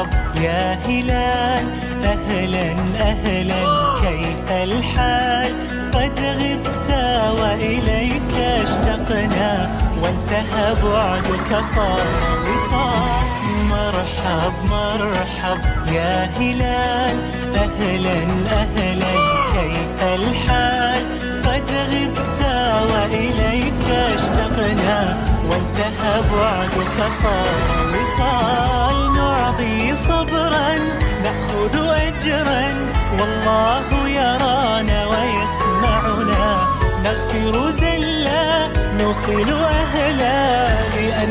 مرحب يا هلال، أهلا أهلا كيف الحال؟ قد غبت وإليك اشتقنا، وانتهى بعدك صار وصال. مرحب مرحب يا هلال، أهلا أهلا كيف الحال؟ قد غبت وإليك اشتقنا، وانتهى بعدك صار وصال. نعطي صبرا نأخذ أجرا، والله يرانا ويسمعنا. نغفر زلا نوصل أهلا، لأن